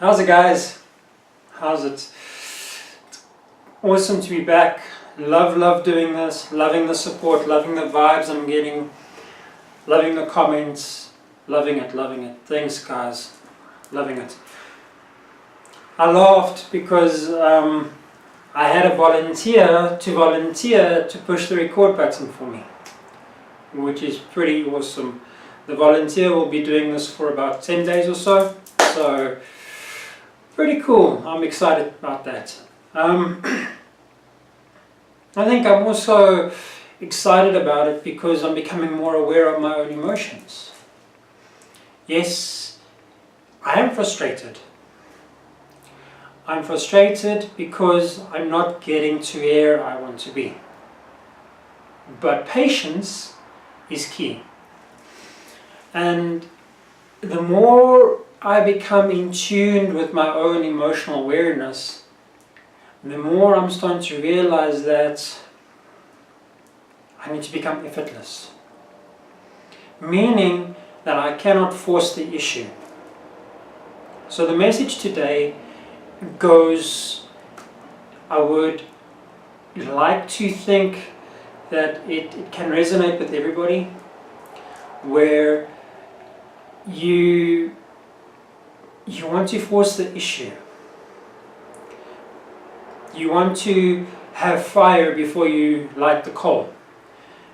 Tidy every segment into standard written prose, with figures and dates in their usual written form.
How's it, guys? How's it? Awesome to be back. Love doing this, loving the support, loving the vibes I'm getting, loving the comments, loving it. Thanks, guys, loving it. I laughed because I had a volunteer to push the record button for me, which is pretty awesome. The volunteer will be doing this for about 10 days or so, so pretty cool. I'm excited about that. I think I'm also excited about it because I'm becoming more aware of my own emotions. Yes, I am frustrated. I'm frustrated because I'm not getting to where I want to be. But patience is key. And the more I become in tune with my own emotional awareness, the more I'm starting to realize that I need to become effortless. Meaning that I cannot force the issue. So the message today goes, I would like to think that it can resonate with everybody, where you want to force the issue. You want to have fire before you light the coal.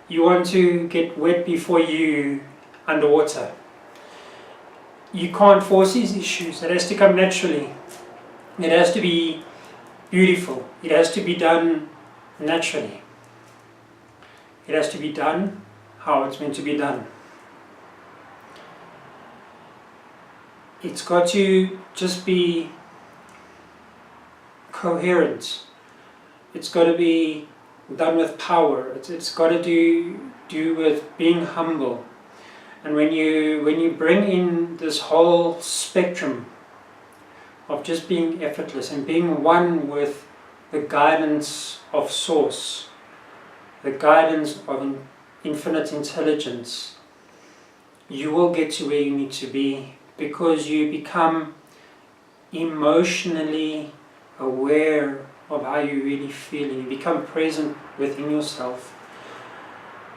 You want to get wet before you underwater. You can't force these issues. It has to come naturally. It has to be beautiful. It has to be done naturally. It has to be done how it's meant to be done. It's got to just be coherent. It's got to be done with power. It's got to do with being humble. And when you bring in this whole spectrum of just being effortless and being one with the guidance of Source, the guidance of infinite intelligence, you will get to where you need to be, because you become emotionally aware of how you really feel, and you become present within yourself.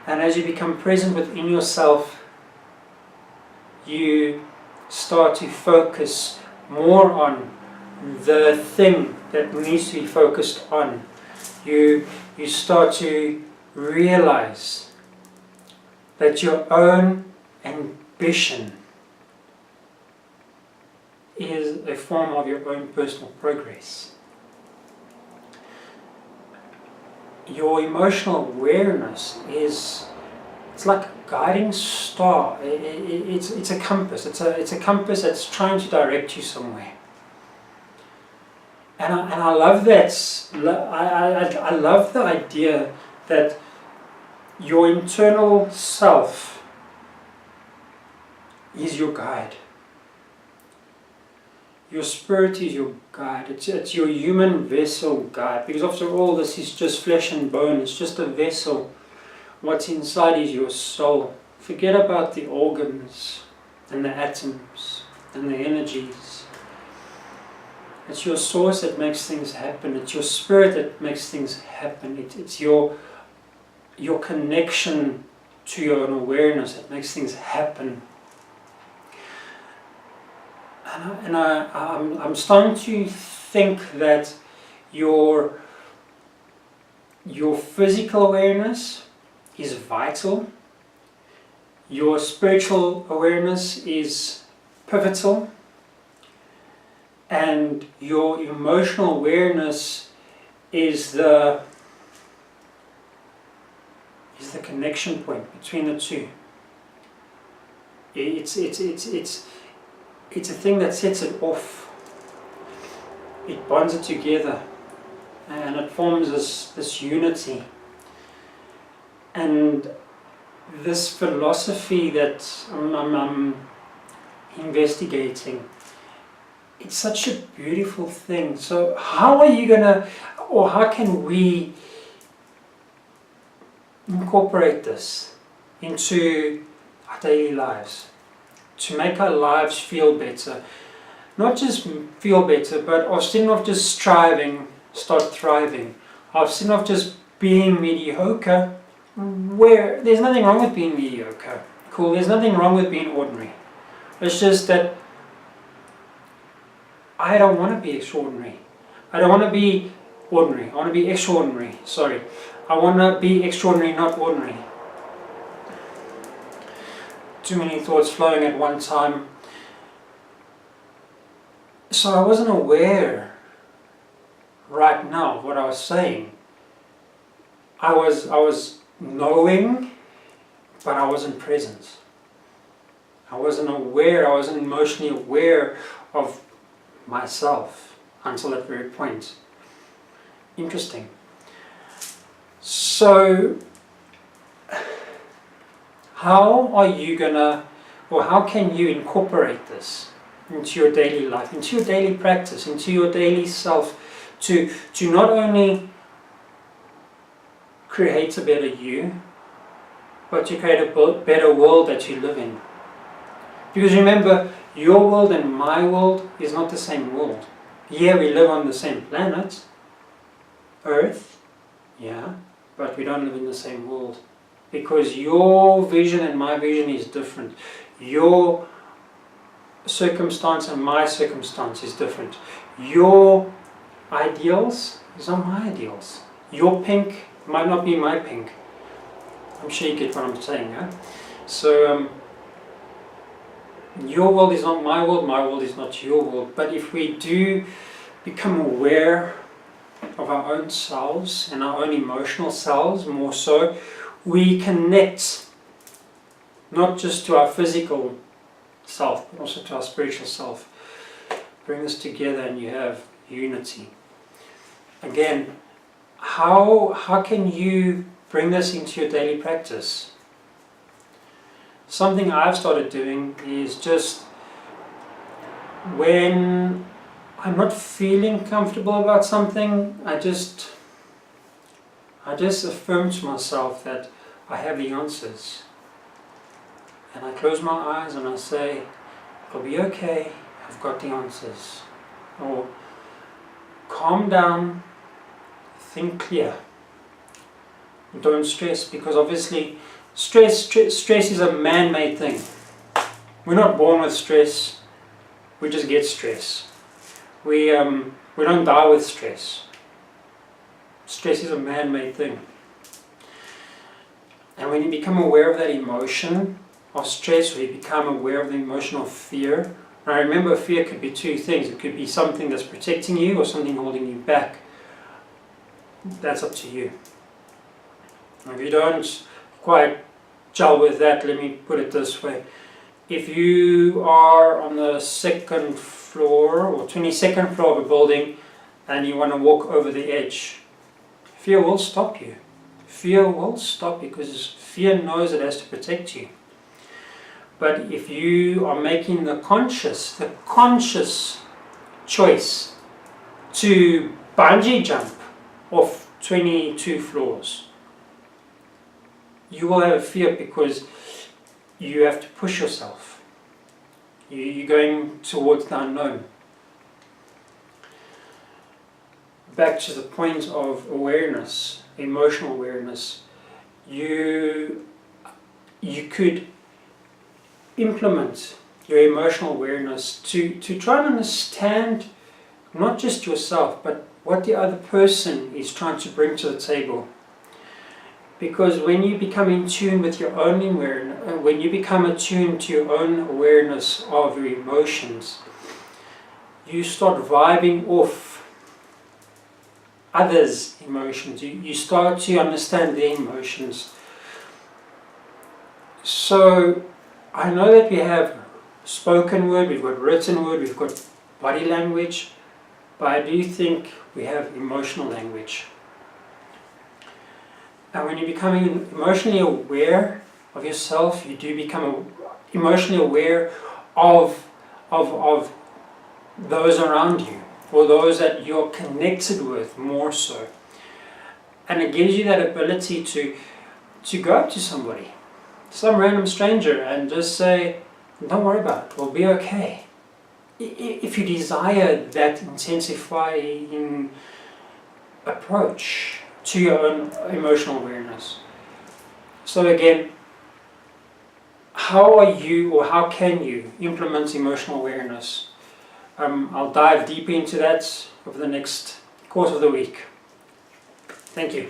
And as you become present within yourself, you start to focus more on the thing that needs to be focused on. You start to realize that your own ambition is a form of your own personal progress. Your emotional awareness it's like a guiding star. It's a compass. It's a compass that's trying to direct you somewhere. And I love that. I love the idea that your internal self is your guide. Your spirit is your guide. It's your human vessel guide. Because after all, this is just flesh and bone. It's just a vessel. What's inside is your soul. Forget about the organs and the atoms and the energies. It's your source that makes things happen. It's your spirit that makes things happen. It's your connection to your own awareness that makes things happen. And I'm starting to think that your physical awareness is vital. Your spiritual awareness is pivotal. And your emotional awareness is the connection point between the two. It's a thing that sets it off. It bonds it together, and it forms this unity. And this philosophy that I'm investigating, it's such a beautiful thing. So how are you gonna, or how can we incorporate this into our daily lives, to make our lives feel better. Not just feel better, but instead of just striving, start thriving. Instead of just being mediocre, where there's nothing wrong with being mediocre. Cool, there's nothing wrong with being ordinary. It's just that I don't want to be extraordinary. I don't want to be ordinary. I want to be extraordinary. Sorry. I want to be extraordinary, not ordinary. Too many thoughts flowing at one time. So I wasn't aware right now of what I was saying. I was knowing, but I wasn't present. I wasn't aware, I wasn't emotionally aware of myself until that very point. Interesting. So, how are you gonna, or how can you incorporate this into your daily life, into your daily practice, into your daily self, to not only create a better you, but to create a better world that you live in? Because remember, your world and my world is not the same world. Yeah, we live on the same planet, Earth, yeah, but we don't live in the same world. Because your vision and my vision is different. Your circumstance and my circumstance is different. Your ideals is not my ideals. Your pink might not be my pink. I'm sure you get what I'm saying, yeah? So, your world is not my world is not your world. But if we do become aware of our own selves and our own emotional selves more so, we connect not just to our physical self, but also to our spiritual self. Bring this together and you have unity. Again, how can you bring this into your daily practice? Something I've started doing is just when I'm not feeling comfortable about something, I just affirm to myself that I have the answers. And I close my eyes and I say, it'll be okay, I've got the answers. Or calm down, think clear. Don't stress, because obviously stress is a man-made thing. We're not born with stress, we just get stress. We don't die with stress. Stress is a man-made thing. And when you become aware of that emotion of stress, or you become aware of the emotion of fear, and I remember fear could be two things. It could be something that's protecting you or something holding you back. That's up to you. If you don't quite gel with that, let me put it this way. If you are on the second floor or 22nd floor of a building and you want to walk over the edge, fear will stop you. Fear will stop you because fear knows it has to protect you. But if you are making the conscious choice to bungee jump off 22 floors, you will have fear because you have to push yourself. You're going towards the unknown. Back to the point of awareness, emotional awareness. You could implement your emotional awareness to try and understand not just yourself, but what the other person is trying to bring to the table. Because when you become in tune with your own awareness, when you become attuned to your own awareness of your emotions, you start vibing off others' emotions. You start to understand their emotions. So I know that we have spoken word, we've got written word, we've got body language, but I do think we have emotional language. And when you're becoming emotionally aware of yourself, you do become emotionally aware of those around you, or those that you're connected with more so. And it gives you that ability to go up to somebody, some random stranger and just say, don't worry about it, we'll be okay. If you desire that intensifying approach to your own emotional awareness. So again, how are you, or how can you implement emotional awareness? I'll dive deeper into that over the next course of the week. Thank you.